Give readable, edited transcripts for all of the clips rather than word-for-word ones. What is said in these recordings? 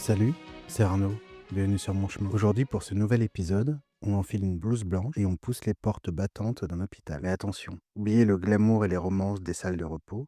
Salut, c'est Arnaud, bienvenue sur mon chemin. Aujourd'hui, pour ce nouvel épisode, on enfile une blouse blanche et on pousse les portes battantes d'un hôpital. Mais attention, oubliez le glamour et les romances des salles de repos.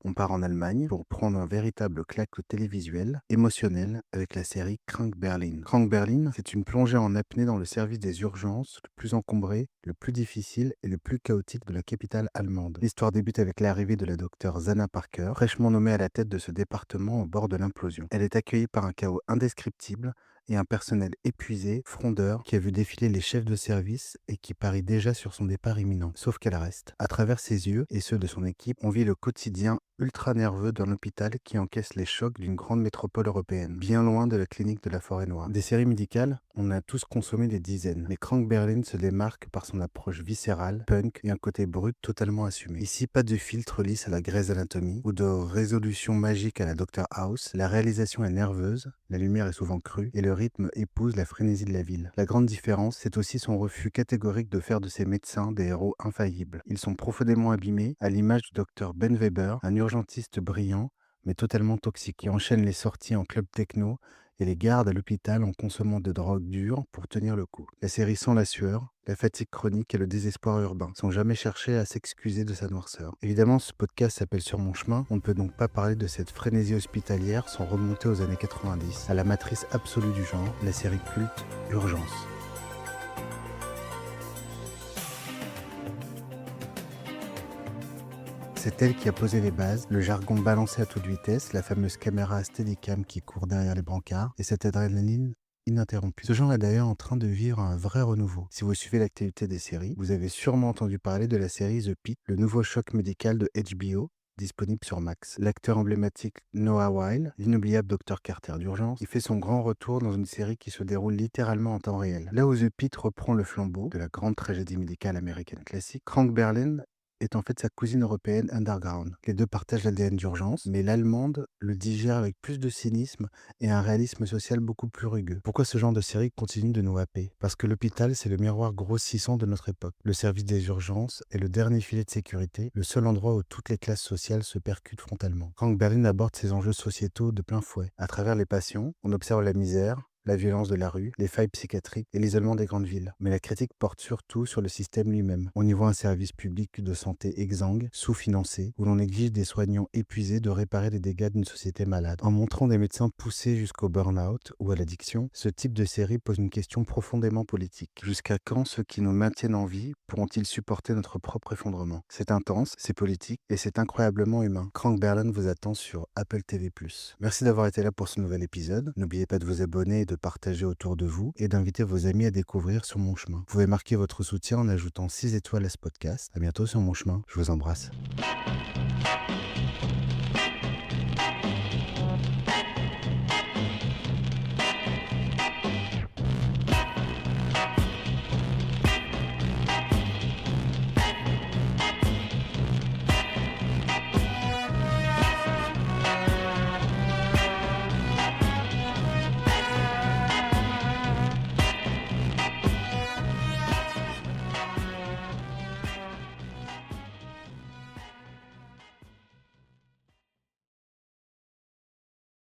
On part en Allemagne pour prendre un véritable claque télévisuel, émotionnel, avec la série Crank Berlin. Crank Berlin, c'est une plongée en apnée dans le service des urgences, le plus encombré, le plus difficile et le plus chaotique de la capitale allemande. L'histoire débute avec l'arrivée de la docteure Zana Parker, fraîchement nommée à la tête de ce département au bord de l'implosion. Elle est accueillie par un chaos indescriptible et un personnel épuisé, frondeur, qui a vu défiler les chefs de service et qui parie déjà sur son départ imminent. Sauf qu'elle reste. À travers ses yeux et ceux de son équipe, on vit le quotidien ultra nerveux d'un hôpital qui encaisse les chocs d'une grande métropole européenne, bien loin de la clinique de la Forêt-Noire. Des séries médicales, on a tous consommé des dizaines, mais Crank Berlin se démarque par son approche viscérale, punk et un côté brut totalement assumé. Ici, pas de filtre lisse à la Grey's Anatomy ou de résolution magique à la Dr House. La réalisation est nerveuse, la lumière est souvent crue et le rythme épouse la frénésie de la ville. La grande différence, c'est aussi son refus catégorique de faire de ses médecins des héros infaillibles. Ils sont profondément abîmés, à l'image du docteur Ben Weber, un urgentiste brillant, mais totalement toxique, qui enchaîne les sorties en club techno et les garde à l'hôpital en consommant de drogues dures pour tenir le coup. La série sent la sueur, la fatigue chronique et le désespoir urbain, sans jamais chercher à s'excuser de sa noirceur. Évidemment, ce podcast s'appelle Sur mon chemin, on ne peut donc pas parler de cette frénésie hospitalière sans remonter aux années 90, à la matrice absolue du genre, la série culte Urgence. C'est elle qui a posé les bases, le jargon balancé à toute vitesse, la fameuse caméra Steadicam qui court derrière les brancards, et cette adrénaline ininterrompue. Ce genre est d'ailleurs en train de vivre un vrai renouveau. Si vous suivez l'actualité des séries, vous avez sûrement entendu parler de la série The Pitt, le nouveau choc médical de HBO, disponible sur Max. L'acteur emblématique Noah Wyle, l'inoubliable Dr Carter d'urgence, il fait son grand retour dans une série qui se déroule littéralement en temps réel. Là où The Pitt reprend le flambeau de la grande tragédie médicale américaine classique, Crank Berlin est en fait sa cousine européenne Underground. Les deux partagent l'ADN d'urgence, mais l'allemande le digère avec plus de cynisme et un réalisme social beaucoup plus rugueux. Pourquoi ce genre de série continue de nous happer? Parce que l'hôpital, c'est le miroir grossissant de notre époque. Le service des urgences est le dernier filet de sécurité, le seul endroit où toutes les classes sociales se percutent frontalement. Frank Berlin aborde ces enjeux sociétaux de plein fouet. À travers les patients, on observe la misère, la violence de la rue, les failles psychiatriques et l'isolement des grandes villes. Mais la critique porte surtout sur le système lui-même. On y voit un service public de santé exsangue, sous-financé, où l'on exige des soignants épuisés de réparer les dégâts d'une société malade. En montrant des médecins poussés jusqu'au burn-out ou à l'addiction, ce type de série pose une question profondément politique. Jusqu'à quand ceux qui nous maintiennent en vie pourront-ils supporter notre propre effondrement? C'est intense, c'est politique et c'est incroyablement humain. Crank Berlin vous attend sur Apple TV+. Merci d'avoir été là pour ce nouvel épisode. N'oubliez pas de vous abonner et de partager autour de vous et d'inviter vos amis à découvrir Sur mon chemin. Vous pouvez marquer votre soutien en ajoutant 6 étoiles à ce podcast. À bientôt sur mon chemin. Je vous embrasse.